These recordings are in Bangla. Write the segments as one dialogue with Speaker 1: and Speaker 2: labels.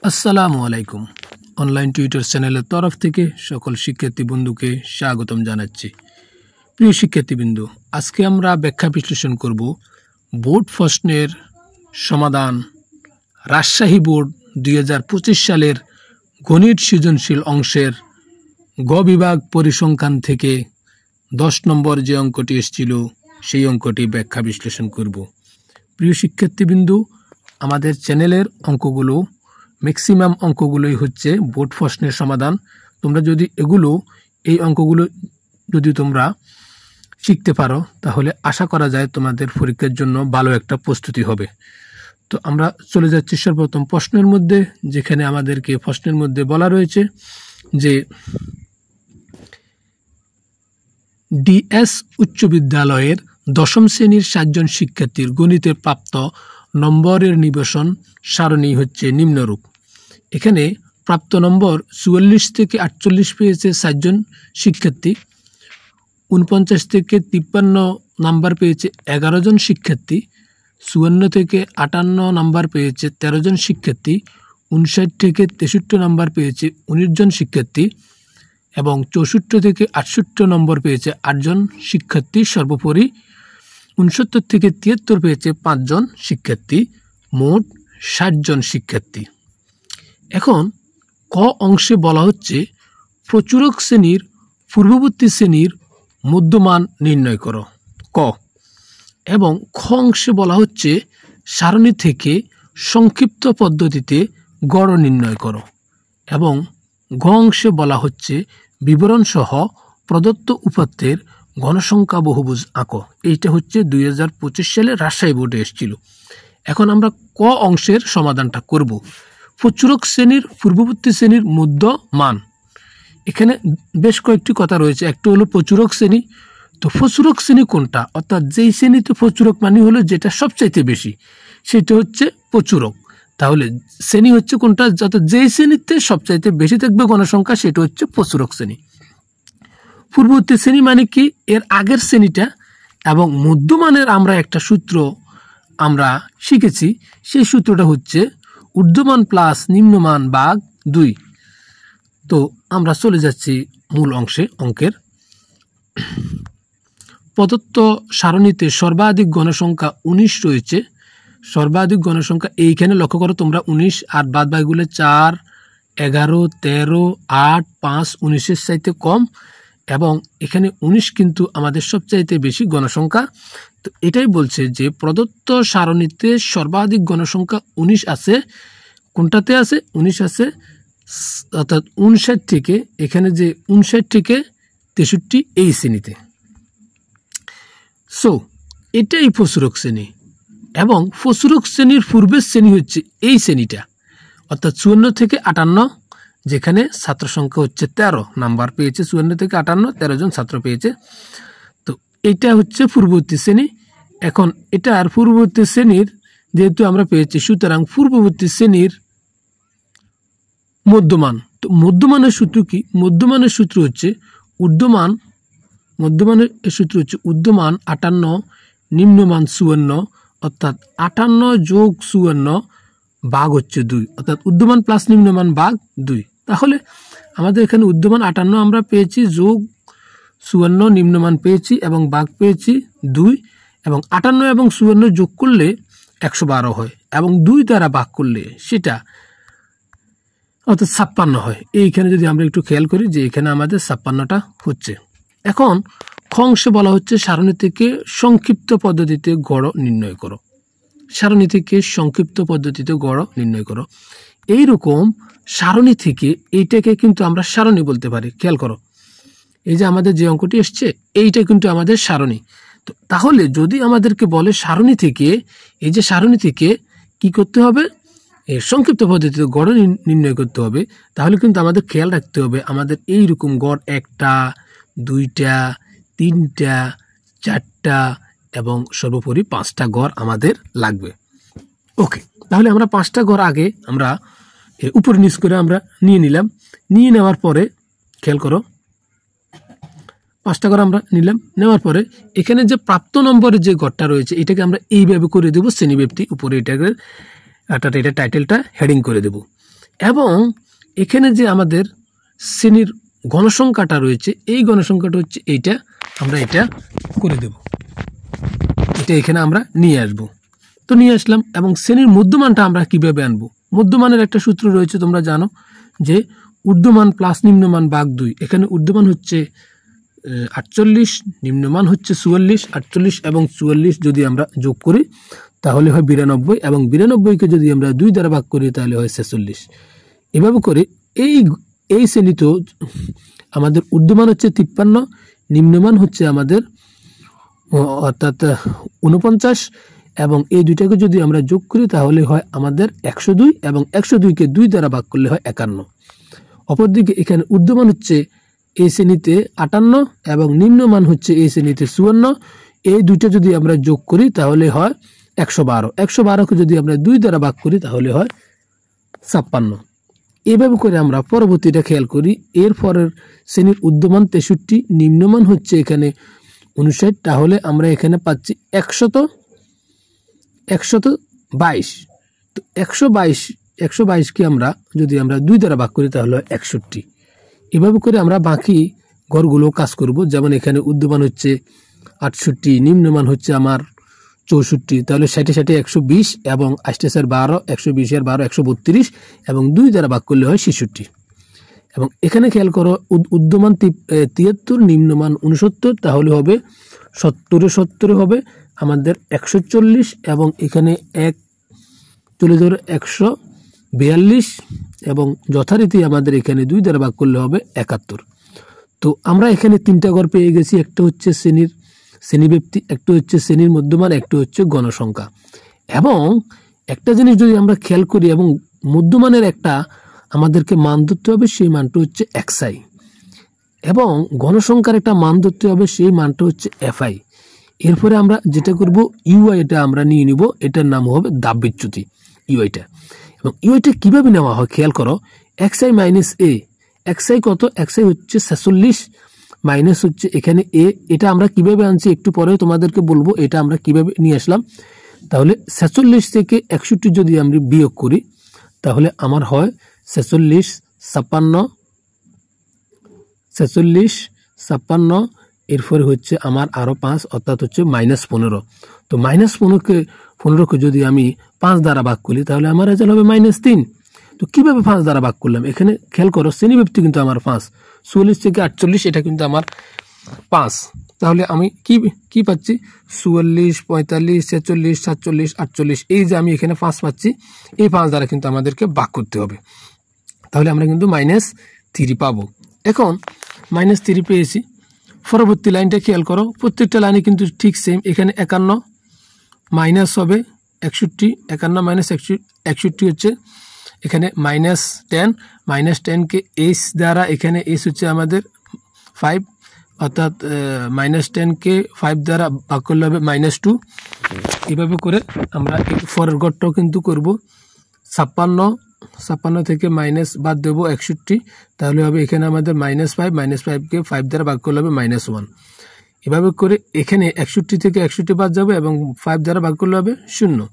Speaker 1: আসসালামু আলাইকুম। অনলাইন টিউটর চ্যানেলের তরফ থেকে সকল শিক্ষার্থী বন্ধুকে স্বাগতম জানাচ্ছি। প্রিয় শিক্ষার্থীবৃন্দ, আজকে আমরা ব্যাখ্যা বিশ্লেষণ করব বোর্ড প্রশ্নের সমাধান। রাজশাহী বোর্ড 2025 সালের গণিত সৃজনশীল অংশের গ বিভাগ পরিসংখ্যান থেকে 10 নম্বর যে অঙ্কটি এসেছিল সেই অঙ্কটি ব্যাখ্যা বিশ্লেষণ করব। প্রিয় শিক্ষার্থীবৃন্দ, আমাদের চ্যানেলের অঙ্কগুলো ম্যাক্সিমাম অঙ্কগুলোই হচ্ছে বোর্ড প্রশ্নের সমাধান। তোমরা যদি এই অঙ্কগুলো যদি তোমরা শিখতে পারো তাহলে আশা করা যায় তোমাদের পরীক্ষার জন্য ভালো একটা প্রস্তুতি হবে। তো আমরা চলে যাচ্ছি সর্বপ্রথম প্রশ্নের মধ্যে, যেখানে আমাদেরকে প্রশ্নের মধ্যে বলা রয়েছে যে ডিএস উচ্চ বিদ্যালয়ের 10ম শ্রেণীর 7 জন শিক্ষার্থীর গণিতের প্রাপ্ত নম্বরের নিবেশন সারণী হচ্ছে নিম্নরূপ। এখানে প্রাপ্ত নম্বর 44 থেকে 48 পেয়েছে 7 জন শিক্ষার্থী, 49 থেকে 53 নাম্বার পেয়েছে 11 জন শিক্ষার্থী, 54 থেকে 58 নাম্বার পেয়েছে 13 জন শিক্ষার্থী, 59 থেকে 63 নাম্বার পেয়েছে 19 জন শিক্ষার্থী এবং 64 থেকে 68 নম্বর পেয়েছে 8 জন শিক্ষার্থী। সর্বোপরি 69 থেকে 73 পেয়েছে 5 জন শিক্ষার্থী, মোট 60 জন শিক্ষার্থী। এখন ক অংশে বলা হচ্ছে প্রচুরক শ্রেণীর পূর্ববর্তী শ্রেণীর মধ্যমান নির্ণয় করো ক, এবং খ অংশে বলা হচ্ছে সারণী থেকে সংক্ষিপ্ত পদ্ধতিতে গড় নির্ণয় করো, এবং গ অংশে বলা হচ্ছে বিবরণ সহ প্রদত্ত উপাত্তের গণসংখ্যা বহুভুজ আঁকো। এইটা হচ্ছে 2025 সালে রাজশাহী বোর্ডে এসেছিল। এখন আমরা ক অংশের সমাধানটা করব। প্রচুরক শ্রেণীর পূর্ববর্তী শ্রেণীর মধ্যমান, এখানে বেশ কয়েকটি কথা রয়েছে। একটু হলো প্রচুরক শ্রেণী। তো প্রচুরক শ্রেণী কোনটা, অর্থাৎ যেই শ্রেণীতে প্রচুরক মানে হলো যেটা সবচাইতে বেশি, সেটা হচ্ছে প্রচুরক। তাহলে শ্রেণী হচ্ছে কোনটা, অর্থাৎ যেই শ্রেণীতে সবচাইতে বেশি থাকবে গণসংখ্যা, সেটা হচ্ছে প্রচুরক শ্রেণী। পূর্ববর্তী শ্রেণী মানে কি, এর আগের শ্রেণীটা। এবং মধ্যমানের আমরা একটা সূত্র আমরা শিখেছি, সেই সূত্রটা হচ্ছে ঊর্ধ্বমান প্লাস নিম্নমান ভাগ 2। তো আমরা চলে যাচ্ছি মূল অংশে। অঙ্কের প্রদত্ত সারণীতে সর্বাধিক গণসংখ্যা 19 রয়েছে। সর্বাধিক গণসংখ্যা এইখানে লক্ষ্য করো তোমরা, 19 আর বাদ বাকিগুলো 4, 11, 13, 8, 5, 19-এর চাইতে কম, এবং এখানে 19 কিন্তু আমাদের সবচাইতে বেশি গণসংখ্যা। তো এটাই বলছে যে প্রদত্ত সারণীতে সর্বাধিক গণসংখ্যা 19 আছে। কোনটাতে আছে? 19 আছে, অর্থাৎ 59 থেকে, এখানে যে 59 থেকে 63 এই শ্রেণীতে। সো এটাই প্রচুরক শ্রেণী, এবং প্রচুরক শ্রেণীর পূর্বের শ্রেণী হচ্ছে এই শ্রেণীটা, অর্থাৎ 54 থেকে 58, যেখানে ছাত্র সংখ্যা হচ্ছে 13 নাম্বার পেয়েছে। 54 থেকে 58 13 জন ছাত্র পেয়েছে। তো এটা হচ্ছে পূর্ববর্তী শ্রেণী। এখন এটার পূর্ববর্তী শ্রেণীর যেহেতু আমরা পেয়েছি, সুতরাং পূর্ববর্তী শ্রেণীর মধ্যমান। তো মধ্যমানের সূত্র কি? মধ্যমানের সূত্র হচ্ছে ঊর্ধ্বমান, মধ্যমানের সূত্র হচ্ছে ঊর্ধ্বমান 58, নিম্নমান 54, অর্থাৎ 58 যোগ 54 ভাগ হচ্ছে 2, অর্থাৎ ঊর্ধ্বমান প্লাস নিম্নমান ভাগ 2। তাহলে আমাদের এখানে ঊর্ধ্বমান 58 আমরা পেয়েছি, যোগ 54 নিম্নমান পেয়েছি, এবং ভাগ পেয়েছি 2, এবং 58 এবং 54 যোগ করলে 112 হয়, এবং 2 দ্বারা ভাগ করলে সেটা অর্থাৎ 56 হয়। এইখানে যদি আমরা একটু খেয়াল করি যে এখানে আমাদের 56টা হচ্ছে। এখন খ অংশে বলা হচ্ছে সারণী থেকে সংক্ষিপ্ত পদ্ধতিতে গড় নির্ণয় করো। সারণী থেকে সংক্ষিপ্ত পদ্ধতিতে গড় নির্ণয় করো। এইরকম সারণী থেকে এইটাকে কিন্তু আমরা সারণী বলতে পারি। খেয়াল করো, এই যে আমাদের যে অঙ্কটি এসছে, এইটা কিন্তু আমাদের সারণী। তো তাহলে যদি আমাদেরকে বলে সারণী থেকে, এই যে সারণী থেকে কি করতে হবে, সংক্ষিপ্ত পদ্ধতিতে গড় নির্ণয় করতে হবে, তাহলে কিন্তু আমাদের খেয়াল রাখতে হবে আমাদের এইরকম গড় 1টা, 2টা, 3টা, 4টা এবং সর্বোপরি 5টা গড় আমাদের লাগবে। ওকে, তাহলে আমরা 5টা গড় আগে আমরা উপর নিচ করে আমরা নিয়ে নিলাম। নিয়ে নেওয়ার পরে খেয়াল করো, 5টা গড় আমরা নিলাম। নেওয়ার পরে এখানে যে প্রাপ্ত নম্বরের যে গড়টা রয়েছে, এটাকে আমরা এইভাবে করে দেবো শ্রেণীব্যাপ্তি উপরে, এটাকে এটা টাইটেলটা হেডিং করে দেব। এবং এখানে যে আমাদের শ্রেণীর গণসংখ্যাটা রয়েছে, এই গণসংখ্যাটা হচ্ছে এইটা, আমরা এটা করে দেব, এটা এখানে আমরা নিয়ে আসব। তো নিয়ে আসলাম। এবং শ্রেণীর মধ্যমানটা আমরা কিভাবে আনবো? মধ্যমানের একটা সূত্র রয়েছে, তোমরা জানো যে ঊর্ধ্বমান প্লাস নিম্নমান ভাগ 2। এখানে ঊর্ধ্বমান হচ্ছে 48, নিম্নমান হচ্ছে 44। 48 এবং 44 যদি আমরা যোগ করি তাহলে হয় 92, এবং 92কে যদি আমরা 2 দ্বারা ভাগ করি তাহলে হয় 46। এভাবে করে এই শ্রেণীতেও আমাদের ঊর্ধ্বমান হচ্ছে 53, নিম্নমান হচ্ছে আমাদের অর্থাৎ 49, এবং এই দুইটাকে যদি আমরা যোগ করি তাহলে হয় আমাদের 102, এবং 102কে 2 দ্বারা ভাগ করলে হয় 51। অপরদিকে এখানে ঊর্ধ্বমান হচ্ছে এই শ্রেণীতে 58 এবং নিম্নমান হচ্ছে এই শ্রেণীতে 54। এই দুইটা যদি আমরা যোগ করি তাহলে হয় 112। 112কে যদি আমরা 2 দ্বারা ভাগ করি তাহলে হয় 56। এভাবে করে আমরা পরবর্তীটা খেয়াল করি। এর পরের শ্রেণীর ঊর্ধ্বমান 63, নিম্নমান হচ্ছে এখানে 59, তাহলে আমরা এখানে পাচ্ছি 122। তো 122কে আমরা যদি আমরা 2 দ্বারা ভাগ করি তাহলে 61। এভাবে করে আমরা বাকি ঘরগুলো কাজ করব। যেমন এখানে ঊর্ধ্বমান হচ্ছে 68, নিম্নমান হচ্ছে আমার 64, তাহলে 60 60 120, এবং 8 12, 120 12 132, এবং 2 দ্বারা ভাগ করলে হয় 66। এবং এখানে খেয়াল করো, ঊর্ধ্বমান 73, নিম্নমান 69, তাহলে হবে 70 হবে আমাদের 140, এবং এখানে 1 চলে ধরে 142, এবং যথারীতি আমাদের এখানে 2 দ্বারা ভাগ করলে হবে 71। তো আমরা এখানে 3টা ঘর পেয়ে গেছি। একটা হচ্ছে শ্রেণীব্যাপ্তি, একটা হচ্ছে শ্রেণীর মধ্যমান, একটা হচ্ছে গণসংখ্যা। এবং একটা জিনিস যদি আমরা খেয়াল করি, এবং মধ্যমানের একটা আমাদেরকে মান ধরতে হবে, সেই মানটা হচ্ছে xi, এবং গণসংখ্যার একটা মান ধরতে হবে, সেই মানটা হচ্ছে fi। এরপরে আমরা যেটা করব ui, এটা আমরা নিয়ে নিব, এটার নাম হবে দাববিচ্যুতি ইউআইটা। এবং ইউআইটা কীভাবে নেওয়া হয় খেয়াল করো, xi মাইনাস এ। xi কত? xi হচ্ছে 46 মাইনাস হচ্ছে এখানে এ। এটা আমরা কিভাবে আনছি একটু পরে তোমাদেরকে বলবো, এটা আমরা কিভাবে নিয়ে আসলাম। তাহলে 46 থেকে 61 যদি আমরা বিয়োগ করি তাহলে আমার হয় 46 56, এরপরে হচ্ছে আমার আরও 5, অর্থাৎ হচ্ছে -15। তো -15কে যদি আমি 5 দ্বারা ভাগ করি তাহলে আমার রেজাল্ট হবে -3। তো কীভাবে 5 দ্বারা ভাগ করলাম? এখানে খেয়াল করো, শ্রেণীব্যাপ্তি কিন্তু আমার 5, 44 থেকে 48, এটা কিন্তু আমার 5। তাহলে আমি কি পাচ্ছি? 44, 45, 46, 47, 48, এই যে আমি এখানে 5 পাচ্ছি, এই 5 দ্বারা কিন্তু আমাদেরকে ভাগ করতে হবে। তাহলে আমরা কিন্তু -3 পাবো। এখন -3 পেয়েছি। পরবর্তী লাইনটা খেয়াল করো, প্রত্যেকটা লাইনে কিন্তু ঠিক সেম। এখানে 51 মাইনাস হবে 61, 51 মাইনাস 61 হচ্ছে এখানে -10, -10কে এইচ দ্বারা, এখানে এইচ হচ্ছে আমাদের 5, অর্থাৎ -10কে 5 দ্বারা ভাগ করলে হবে -2। এভাবে করে আমরা পরের ঘরটাও কিন্তু করব। 56 থেকে মাইনাস বাদ দেবো 61, তাহলে হবে এখানে আমাদের -5, -5কে 5 দ্বারা ভাগ করলে হবে -1। এভাবে করে এখানে 61 থেকে 61 বাদ যাবে, এবং 5 দ্বারা ভাগ করলে হবে 0।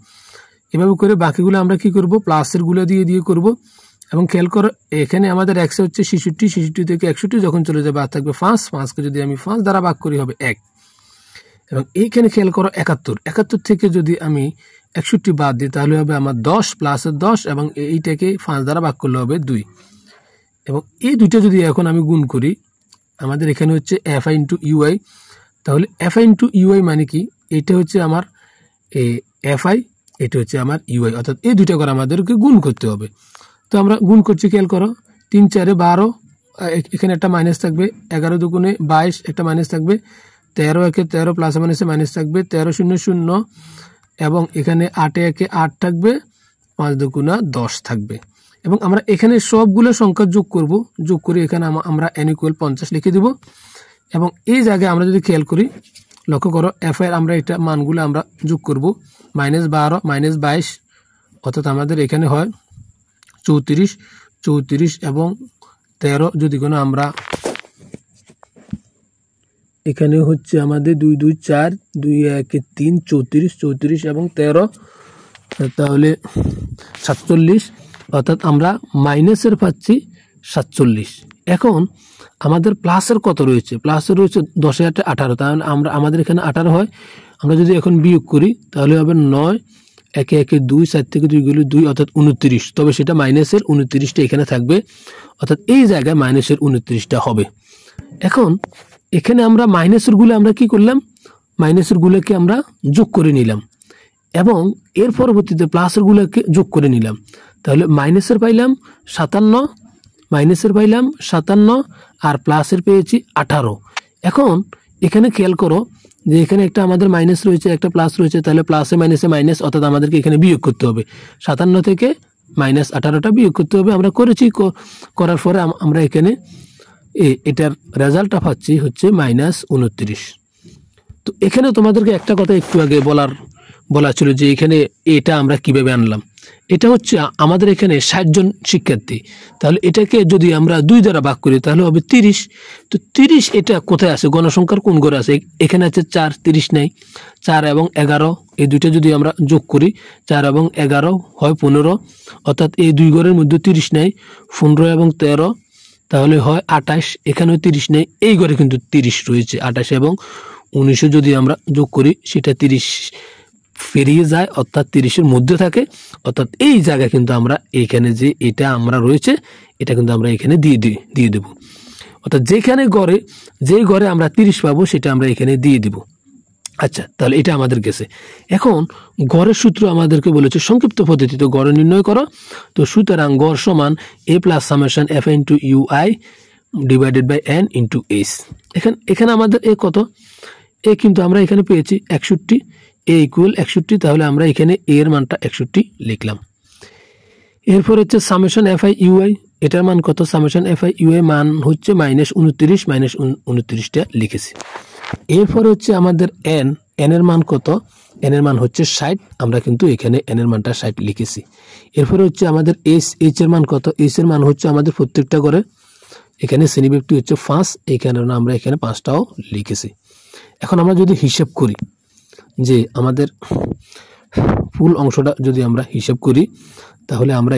Speaker 1: এভাবে করে বাকিগুলো আমরা কি করব? প্লাসের গুলো দিয়ে করব। এবং খেয়াল করো, এখানে আমাদের x হচ্ছে 66, 66 থেকে 61 যখন চলে যাবে আর থাকবে 5, 5কে যদি আমি 5 দ্বারা ভাগ করি হবে 1। এবং এইখানে খেয়াল করো 71 থেকে যদি আমি 61 বাদ দিই তাহলে হবে আমার 10 প্লাসের 10, এবং এইটাকে 5 দ্বারা ভাগ করলে হবে 2। এবং এই দুইটা যদি এখন আমি গুণ করি, আমাদের এখানে হচ্ছে fi ইন্টু ইউআই। তাহলে fi ইন্টু ইউআই মানে কি? এটা হচ্ছে আমার fi, এটা হচ্ছে আমার ইউআই, অর্থাৎ এই দুইটা করে আমাদেরকে গুণ করতে হবে। তো আমরা গুণ করছি, খেয়াল করো, 3 4 12, এখানে একটা মাইনাস থাকবে, 11 দুগুণে 22, একটা মাইনাস থাকবে, 13 একে 13 প্লাস মাইনাসে মাইনাস থাকবে, 13 0 0, এবং এখানে 8 একে 8 থাকবে, 5 দুগুণা 10 থাকবে। এবং আমরা এখানে সবগুলো সংখ্যা যোগ করব, যোগ করে এখানে আমরা n = 50 লিখে দেব। এবং এই জায়গায় আমরা যদি খেয়াল করি, লক্ষ্য করো, f এর আমরা এটা মানগুলো আমরা যোগ করব, -12 -22, অর্থাৎ আমাদের এখানে হয় 34 এবং 13 যদি কোনো আমরা এখানে হচ্ছে আমাদের 2 2 4 2 1 3 34 এবং 13, তাহলে 47, অর্থাৎ আমরা মাইনাসের পাচ্ছি 47। এখন আমাদের প্লাসের কত রয়েছে? প্লাসের রয়েছে 10 × 8 = 18, তাহলে আমাদের এখানে 18 হয়। আমরা যদি এখন বিয়োগ করি তাহলে হবে 9, 1 × 1 = 2, 4 থেকে 2 গেলে 2, অর্থাৎ 29। তবে সেটা মাইনাসের 29টা এখানে থাকবে, অর্থাৎ এই জায়গায় মাইনাসের 29টা হবে। এখন এখানে আমরা মাইনাসেরগুলো আমরা কি করলাম? মাইনাসেরগুলোকে আমরা যোগ করে নিলাম এবং এর পরবর্তীতে প্লাসেরগুলোকে যোগ করে নিলাম। তাহলে মাইনাসের পাইলাম 57, আর প্লাসের পেয়েছি 18। এখন এখানে খেয়াল করো যে এখানে একটা আমাদের মাইনাস রয়েছে, একটা প্লাস রয়েছে, তাহলে প্লাসে মাইনাসে মাইনাস, অর্থাৎ আমাদেরকে এখানে বিয়োগ করতে হবে। 57 থেকে -18টা বিয়োগ করতে হবে। আমরা করেছি, করার পরে আমরা এখানে এটার রেজাল্টটা পাচ্ছি হচ্ছে -29। তো এখানে তোমাদেরকে একটা কথা একটু আগে বলা ছিল যে এখানে এটা আমরা কিভাবে আনলাম। এটা হচ্ছে আমাদের এখানে 60 জন শিক্ষার্থী, তাহলে এটাকে যদি আমরা 2 দ্বারা ভাগ করি তাহলে হবে 30। তো 30 এটা কোথায় আছে? গণসংখ্যার কোন ঘরে আছে? এখানে আছে 4, 30 নাই। 4 এবং 11 এই দুইটা যদি আমরা যোগ করি, 4 এবং 11 হয় 15, অর্থাৎ এই 2 ঘরের মধ্যে 30 নাই। 15 এবং 13 তাহলে হয় 28, এখানেও 30 নেই, এই ঘরে কিন্তু 30 রয়েছে। 28 এবং 19 যদি আমরা যোগ করি সেটা 30 পেরিয়ে যায়, অর্থাৎ 30-এর মধ্যে থাকে। অর্থাৎ এই জায়গায় কিন্তু আমরা এইখানে যে এটা আমরা রয়েছে এটা কিন্তু আমরা এখানে দিয়ে দেব। অর্থাৎ যেই ঘরে আমরা 30 পাবো সেটা আমরা এখানে দিয়ে দিব। আচ্ছা, তাহলে এটা আমাদের গেছে। এখন গড়ের সূত্র আমাদেরকে বলেছে সংক্ষিপ্ত পদ্ধতিতে গড় নির্ণয় করো। তো সুতরাং গড় সমান a + summation f * ui / n * s। এখানে আমাদের এ কত? এ কিন্তু আমরা এখানে পেয়েছি 61, a = 61, তাহলে আমরা এখানে a এর মানটা 61 লিখলাম। এরপর হচ্ছে সামেশন fi ui, এটার মান কত? সামেশন fi ui মান হচ্ছে -29টা লিখেছি। এরপর হচ্ছে আমাদের n এর মান কত? n এর মান হচ্ছে 60, আমরা কিন্তু এখানে n এর মানটা 60 লিখেছি। এরপর হচ্ছে আমাদের h এর মান কত? h এর মান হচ্ছে আমাদের প্রত্যেকটা করে এখানে শ্রেণীবিভক্তি হচ্ছে 5, এই কারণে আমরা এখানে 5টাও লিখেছি। এখন আমরা যদি হিসাব করি যে আমাদের ফুল অংশটা যদি আমরা হিসাব করি তাহলে আমরা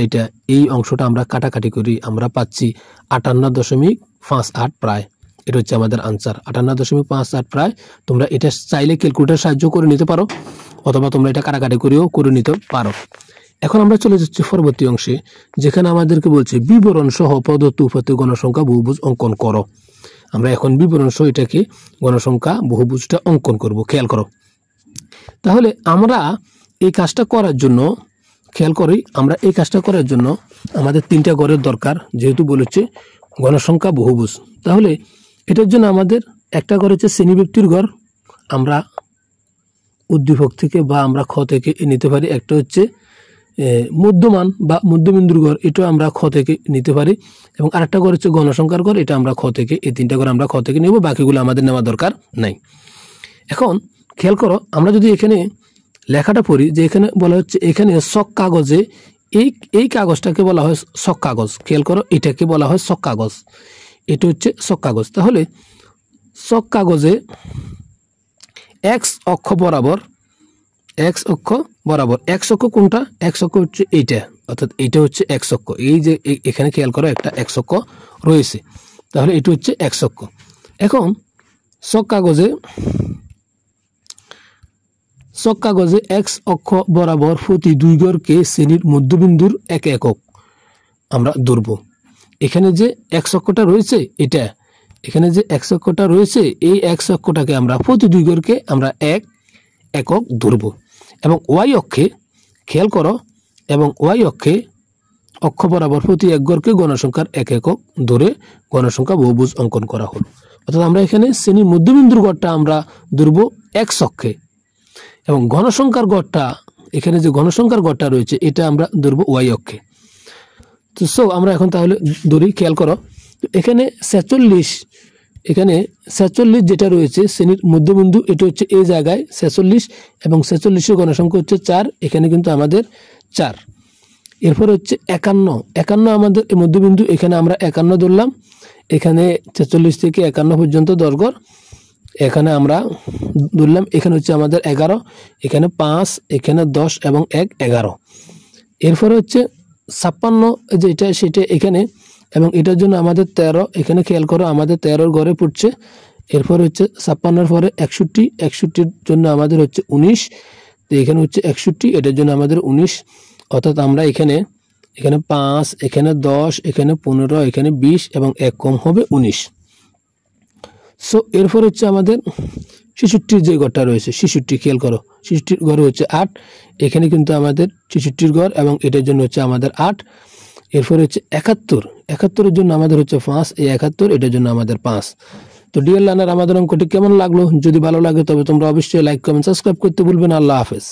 Speaker 1: এই অংশটা আমরা কাটাকাটি করি, আমরা পাচ্ছি 58.58 প্রায়। এটা হচ্ছে আমাদের আনসার 58.58 প্রায়। তোমরা এটা চাইলে ক্যালকুলেটর সাহায্য করে নিতে পারো, অথবা তোমরা এটা কাটাকাটি করেও করে নিতে পারো। এখন আমরা চলে যাচ্ছি পরবর্তী অংশে, যেখানে আমাদেরকে বলছে বিবরণ সহ প্রদত্ত উপাত্ত গণসংখ্যা বহুভুজ অঙ্কন করো। আমরা এখন বিবরণ সহ এটাকে গণসংখ্যা বহুভুজটা অঙ্কন করব। খেয়াল করো, তাহলে আমরা এই কাজটা করার জন্য খেয়াল করি, আমরা এই কাজটা করার জন্য আমাদের 3টা ঘরের দরকার, যেহেতু বলেছে গণসংখ্যা বহুভুজ। তাহলে এটার জন্য আমাদের একটা ঘর হচ্ছে শ্রেণীবিভক্তির ঘর, আমরা উদ্দীপক থেকে বা আমরা খ থেকে নিতে পারি। একটা হচ্ছে মধ্যমান বা মধ্যবিন্দুর ঘর, এটাও আমরা খ থেকে নিতে পারি। এবং আরেকটা ঘর হচ্ছে গণসংখ্যার ঘর, এটা আমরা খ থেকে, এই 3টা ঘর আমরা খ থেকে নেব, বাকিগুলো আমাদের নেওয়া দরকার নাই। এখন খেয়াল করো, আমরা যদি এখানে লেখাটা পড়ি যে এখানে বলা হচ্ছে এখানে শক কাগজে এই কাগজটাকে বলা হয় শক কাগজ। খেয়াল করো, এটাকে বলা হয় শক কাগজ, এটা হচ্ছে শক কাগজ। তাহলে শক কাগজে এক্স অক্ষ বরাবর এক্স অক্ষ কোনটা? এক্স অক্ষ হচ্ছে এইটা, অর্থাৎ এইটা হচ্ছে এক্স অক্ষ। এই যে এখানে খেয়াল করো একটা এক্স অক্ষ রয়েছে, তাহলে এটা হচ্ছে এক্স অক্ষ। এখন শক কাগজে এক্স অক্ষ বরাবর প্রতি 2 ঘরকে শ্রেণীর মধ্যবিন্দুর 1 একক আমরা ধরব। এখানে যে এক্স অক্ষটা রয়েছে এটা, এখানে যে এক্স অক্ষটা রয়েছে এই এক্স অক্ষটাকে আমরা প্রতি 2 ঘরকে আমরা 1 একক ধরব। এবং ওয়াই অক্ষে খেয়াল করো, এবং ওয়াই অক্ষে অক্ষ বরাবর প্রতি 1 ঘরকে গণসংখ্যার 1 একক ধরে গণসংখ্যা বহুভুজ অঙ্কন করা হলো। অর্থাৎ আমরা এখানে শ্রেণীর মধ্যবিন্দুর ঘরটা আমরা ধরব এক্স অক্ষে, এবং গণসংখ্যার গড়টা এখানে যে গণসংখ্যার গড়টা রয়েছে এটা আমরা ধরব ওয়াই অক্ষে। তো আমরা এখন তাহলে ধরি। খেয়াল করো, এখানে 46 যেটা রয়েছে শ্রেণীর মধ্যবিন্দু, এটা হচ্ছে এই জায়গায় 46, এবং 46-এর গণসংখ্যা হচ্ছে 4, এখানে কিন্তু আমাদের 4। এরপর হচ্ছে 51 আমাদের মধ্যবিন্দু, এখানে আমরা 51 ধরলাম। এখানে 46 থেকে 51 পর্যন্ত 10 ঘর, এখানে আমরা ধরলাম। এখানে হচ্ছে আমাদের 11, এখানে 5, এখানে 10 এবং 1 11। এরপরে হচ্ছে 56 যেটা সেটা এখানে, এবং এটার জন্য আমাদের 13, এখানে খেয়াল করো আমাদের 13 ঘরে পড়ছে। এরপর হচ্ছে 56 পরে 61, 61-র জন্য আমাদের হচ্ছে 19, তো এখানে হচ্ছে 61, এটার জন্য আমাদের 19, অর্থাৎ আমরা এখানে 5, এখানে 10, এখানে 15, এখানে 20 এবং 1 কম হবে 19। সো এরপর হচ্ছে আমাদের 66 যে ঘরটা রয়েছে, 66 খেয়াল করো, 66 ঘরে হচ্ছে 8, এখানে কিন্তু আমাদের 66 ঘর এবং এটার জন্য হচ্ছে আমাদের 8। এরপর হচ্ছে 71, 71-এর জন্য আমাদের হচ্ছে 5, এই 71 এটার জন্য আমাদের 5। তো ডিয়ার লার্নার, আমাদের অঙ্কটি কেমন লাগলো? যদি ভালো লাগে তবে তোমরা অবশ্যই লাইক, কমেন্ট, সাবস্ক্রাইব করতে ভুলবে না। আল্লাহ হাফেজ।